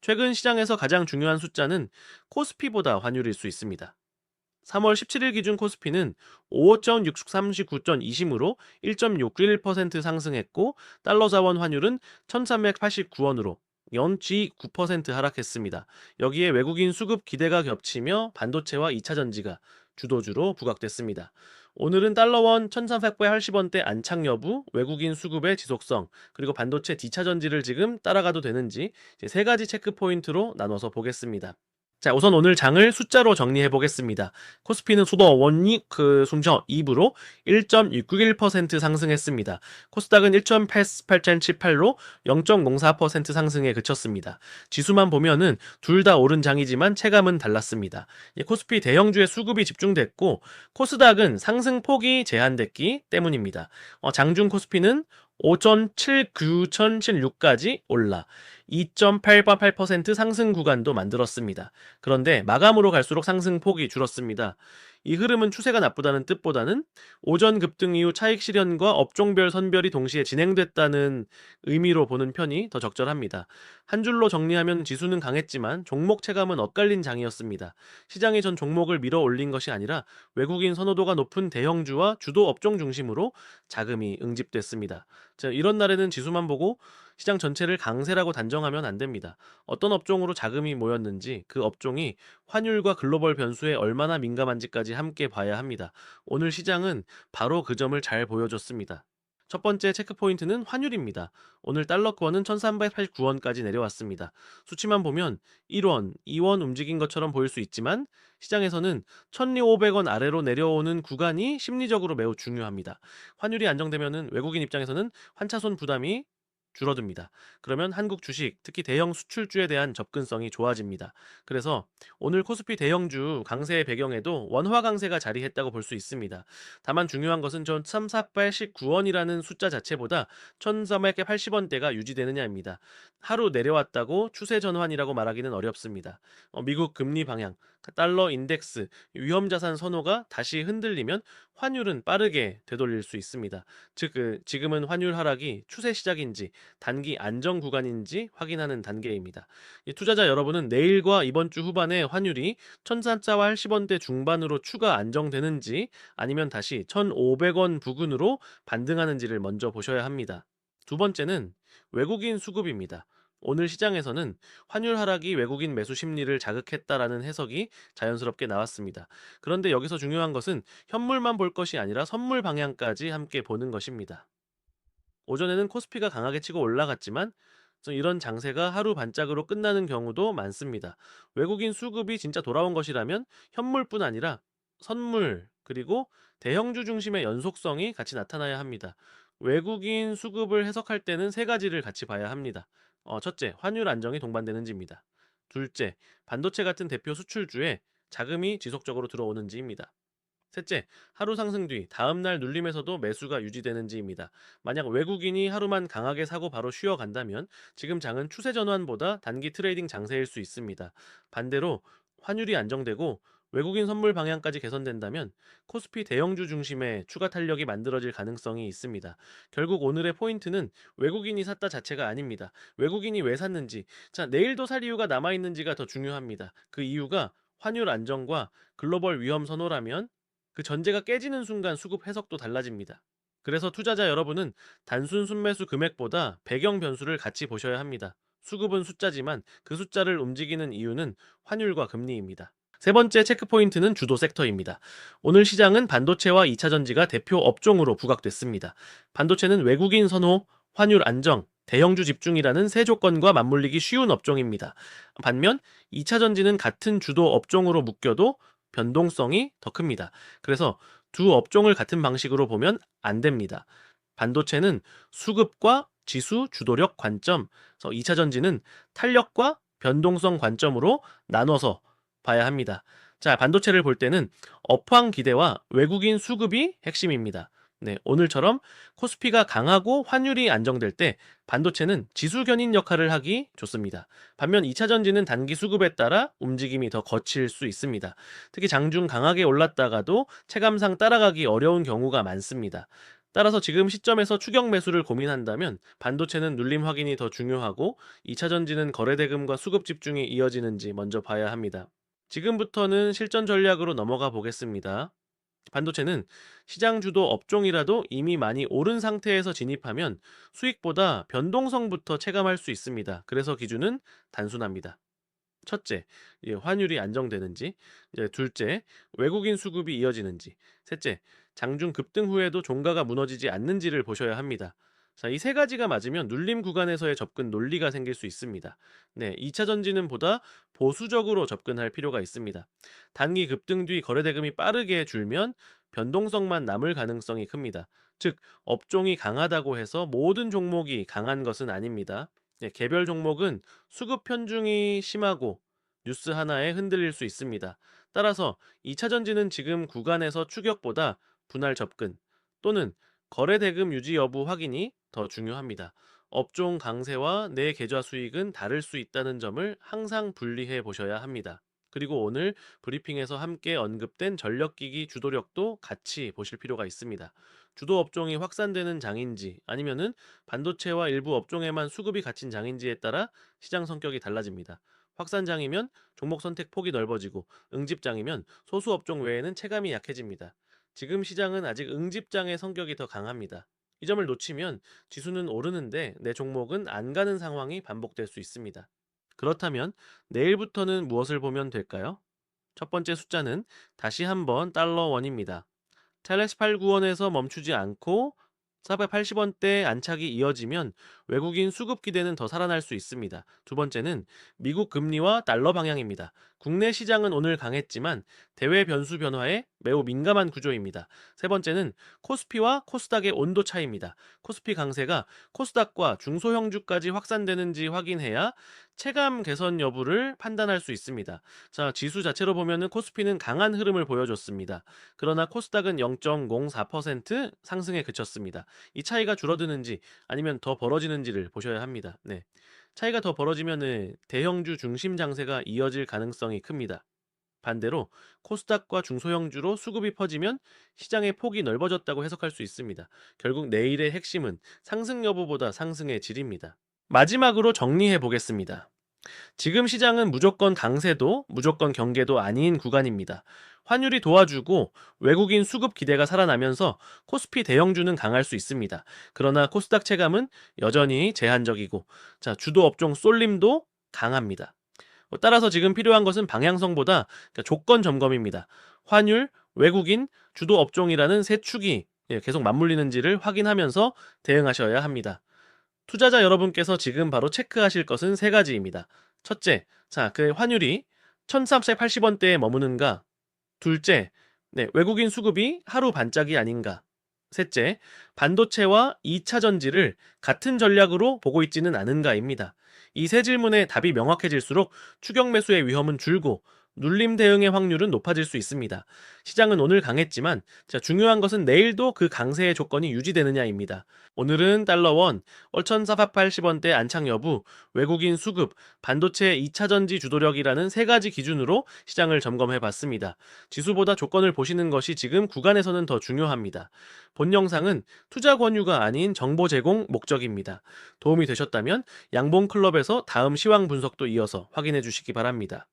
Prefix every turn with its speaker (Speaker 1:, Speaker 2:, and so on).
Speaker 1: 최근 시장에서 가장 중요한 숫자는 코스피보다 환율일 수 있습니다. 3월 17일 기준 코스피는 5.639.20으로 1.611% 상승했고, 달러 자원 환율은 1389원으로 연지 9% 하락했습니다. 여기에 외국인 수급 기대가 겹치며 반도체와 2차 전지가 주도주로 부각됐습니다. 오늘은 달러원 1380원대 안착 여부, 외국인 수급의 지속성, 그리고 반도체 D차 전지를 지금 따라가도 되는지 이제 세 가지 체크 포인트로 나눠서 보겠습니다. 자, 우선 오늘 장을 숫자로 정리해 보겠습니다. 코스피는 수도 원익 순저 2부로 1.691% 상승했습니다. 코스닥은 1.8878로 0.04% 상승에 그쳤습니다. 지수만 보면은 둘 다 오른 장이지만 체감은 달랐습니다. 코스피 대형주의 수급이 집중됐고, 코스닥은 상승폭이 제한됐기 때문입니다. 장중 코스피는 5,79076까지 올라 2.88% 상승 구간도 만들었습니다. 그런데 마감으로 갈수록 상승폭이 줄었습니다. 이 흐름은 추세가 나쁘다는 뜻보다는 오전 급등 이후 차익 실현과 업종별 선별이 동시에 진행됐다는 의미로 보는 편이 더 적절합니다. 한 줄로 정리하면 지수는 강했지만 종목 체감은 엇갈린 장이었습니다. 시장이 전 종목을 밀어 올린 것이 아니라 외국인 선호도가 높은 대형주와 주도 업종 중심으로 자금이 응집됐습니다. 자, 이런 날에는 지수만 보고 시장 전체를 강세라고 단정하면 안 됩니다. 어떤 업종으로 자금이 모였는지, 그 업종이 환율과 글로벌 변수에 얼마나 민감한지까지 함께 봐야 합니다. 오늘 시장은 바로 그 점을 잘 보여줬습니다. 첫 번째 체크포인트는 환율입니다. 오늘 달러권은 1389원까지 내려왔습니다. 수치만 보면 1원, 2원 움직인 것처럼 보일 수 있지만 시장에서는 1500원 아래로 내려오는 구간이 심리적으로 매우 중요합니다. 환율이 안정되면 외국인 입장에서는 환차손 부담이 줄어듭니다. 그러면 한국 주식, 특히 대형 수출주에 대한 접근성이 좋아집니다. 그래서 오늘 코스피 대형주 강세의 배경에도 원화 강세가 자리했다고 볼 수 있습니다. 다만 중요한 것은 전 1389원이라는 숫자 자체보다 1380원대가 유지되느냐입니다. 하루 내려왔다고 추세 전환이라고 말하기는 어렵습니다. 미국 금리 방향, 달러 인덱스, 위험자산 선호가 다시 흔들리면 환율은 빠르게 되돌릴 수 있습니다. 즉, 지금은 환율 하락이 추세 시작인지 단기 안정 구간인지 확인하는 단계입니다. 이 투자자 여러분은 내일과 이번 주 후반에 환율이 1380원대 중반으로 추가 안정되는지 아니면 다시 1500원 부근으로 반등하는지를 먼저 보셔야 합니다. 두 번째는 외국인 수급입니다. 오늘 시장에서는 환율 하락이 외국인 매수 심리를 자극했다라는 해석이 자연스럽게 나왔습니다. 그런데 여기서 중요한 것은 현물만 볼 것이 아니라 선물 방향까지 함께 보는 것입니다. 오전에는 코스피가 강하게 치고 올라갔지만 이런 장세가 하루 반짝으로 끝나는 경우도 많습니다. 외국인 수급이 진짜 돌아온 것이라면 현물뿐 아니라 선물, 그리고 대형주 중심의 연속성이 같이 나타나야 합니다. 외국인 수급을 해석할 때는 세 가지를 같이 봐야 합니다. 첫째, 환율 안정이 동반되는지입니다. 둘째, 반도체 같은 대표 수출주에 자금이 지속적으로 들어오는지입니다. 셋째, 하루 상승 뒤 다음날 눌림에서도 매수가 유지되는지입니다. 만약 외국인이 하루만 강하게 사고 바로 쉬어간다면 지금 장은 추세 전환보다 단기 트레이딩 장세일 수 있습니다. 반대로 환율이 안정되고 외국인 선물 방향까지 개선된다면 코스피 대형주 중심의 추가 탄력이 만들어질 가능성이 있습니다. 결국 오늘의 포인트는 외국인이 샀다 자체가 아닙니다. 외국인이 왜 샀는지, 자, 내일도 살 이유가 남아있는지가 더 중요합니다. 그 이유가 환율 안정과 글로벌 위험 선호라면 그 전제가 깨지는 순간 수급 해석도 달라집니다. 그래서 투자자 여러분은 단순 순매수 금액보다 배경 변수를 같이 보셔야 합니다. 수급은 숫자지만 그 숫자를 움직이는 이유는 환율과 금리입니다. 세 번째 체크포인트는 주도 섹터입니다. 오늘 시장은 반도체와 2차 전지가 대표 업종으로 부각됐습니다. 반도체는 외국인 선호, 환율 안정, 대형주 집중이라는 세 조건과 맞물리기 쉬운 업종입니다. 반면 2차 전지는 같은 주도 업종으로 묶여도 변동성이 더 큽니다. 그래서 두 업종을 같은 방식으로 보면 안 됩니다. 반도체는 수급과 지수, 주도력 관점, 2차 전지는 탄력과 변동성 관점으로 나눠서 봐야 합니다. 자, 반도체를 볼 때는 업황 기대와 외국인 수급이 핵심입니다. 네, 오늘처럼 코스피가 강하고 환율이 안정될 때 반도체는 지수 견인 역할을 하기 좋습니다. 반면 2차 전지는 단기 수급에 따라 움직임이 더 거칠 수 있습니다. 특히 장중 강하게 올랐다가도 체감상 따라가기 어려운 경우가 많습니다. 따라서 지금 시점에서 추격 매수를 고민한다면 반도체는 눌림 확인이 더 중요하고 2차 전지는 거래 대금과 수급 집중이 이어지는지 먼저 봐야 합니다. 지금부터는 실전 전략으로 넘어가 보겠습니다. 반도체는 시장 주도 업종이라도 이미 많이 오른 상태에서 진입하면 수익보다 변동성부터 체감할 수 있습니다. 그래서 기준은 단순합니다. 첫째, 환율이 안정되는지, 이제 둘째, 외국인 수급이 이어지는지, 셋째, 장중 급등 후에도 종가가 무너지지 않는지를 보셔야 합니다. 자, 이 세 가지가 맞으면 눌림 구간에서의 접근 논리가 생길 수 있습니다. 네, 2차 전지는 보다 보수적으로 접근할 필요가 있습니다. 단기 급등 뒤 거래대금이 빠르게 줄면 변동성만 남을 가능성이 큽니다. 즉, 업종이 강하다고 해서 모든 종목이 강한 것은 아닙니다. 네, 개별 종목은 수급 편중이 심하고 뉴스 하나에 흔들릴 수 있습니다. 따라서 2차 전지는 지금 구간에서 추격보다 분할 접근 또는 거래 대금 유지 여부 확인이 더 중요합니다. 업종 강세와 내 계좌 수익은 다를 수 있다는 점을 항상 분리해 보셔야 합니다. 그리고 오늘 브리핑에서 함께 언급된 전력기기 주도력도 같이 보실 필요가 있습니다. 주도 업종이 확산되는 장인지 아니면은 반도체와 일부 업종에만 수급이 갇힌 장인지에 따라 시장 성격이 달라집니다. 확산장이면 종목 선택 폭이 넓어지고 응집장이면 소수 업종 외에는 체감이 약해집니다. 지금 시장은 아직 응집장의 성격이 더 강합니다. 이 점을 놓치면 지수는 오르는데 내 종목은 안 가는 상황이 반복될 수 있습니다. 그렇다면 내일부터는 무엇을 보면 될까요? 첫 번째 숫자는 다시 한번 달러 원입니다. 텔레스 89원에서 멈추지 않고 480원대 안착이 이어지면 외국인 수급 기대는 더 살아날 수 있습니다. 두 번째는 미국 금리와 달러 방향입니다. 국내 시장은 오늘 강했지만 대외 변수 변화에 매우 민감한 구조입니다. 세 번째는 코스피와 코스닥의 온도 차이입니다. 코스피 강세가 코스닥과 중소형주까지 확산되는지 확인해야 체감 개선 여부를 판단할 수 있습니다. 자, 지수 자체로 보면은 코스피는 강한 흐름을 보여줬습니다. 그러나 코스닥은 0.04% 상승에 그쳤습니다. 이 차이가 줄어드는지 아니면 더 벌어지는지를 보셔야 합니다. 네. 차이가 더 벌어지면은 대형주 중심 장세가 이어질 가능성이 큽니다. 반대로 코스닥과 중소형주로 수급이 퍼지면 시장의 폭이 넓어졌다고 해석할 수 있습니다. 결국 내일의 핵심은 상승 여부보다 상승의 질입니다. 마지막으로 정리해 보겠습니다. 지금 시장은 무조건 강세도 무조건 경계도 아닌 구간입니다. 환율이 도와주고 외국인 수급 기대가 살아나면서 코스피 대형주는 강할 수 있습니다. 그러나 코스닥 체감은 여전히 제한적이고 자, 주도 업종 쏠림도 강합니다. 따라서 지금 필요한 것은 방향성보다 그러니까 조건 점검입니다. 환율, 외국인, 주도 업종이라는 세 축이 계속 맞물리는지를 확인하면서 대응하셔야 합니다. 투자자 여러분께서 지금 바로 체크하실 것은 세 가지입니다. 첫째, 자, 그 환율이 1380원대에 머무는가? 둘째, 네, 외국인 수급이 하루 반짝이 아닌가? 셋째, 반도체와 2차 전지를 같은 전략으로 보고 있지는 않은가입니다. 이 세 질문에 답이 명확해질수록 추격 매수의 위험은 줄고 눌림 대응의 확률은 높아질 수 있습니다. 시장은 오늘 강했지만 자, 중요한 것은 내일도 그 강세의 조건이 유지되느냐입니다. 오늘은 달러원 1,480원대 안착 여부, 외국인 수급, 반도체 2차 전지 주도력이라는 세 가지 기준으로 시장을 점검해 봤습니다. 지수보다 조건을 보시는 것이 지금 구간에서는 더 중요합니다. 본 영상은 투자 권유가 아닌 정보 제공 목적입니다. 도움이 되셨다면 양봉 클럽에서 다음 시황 분석도 이어서 확인해 주시기 바랍니다.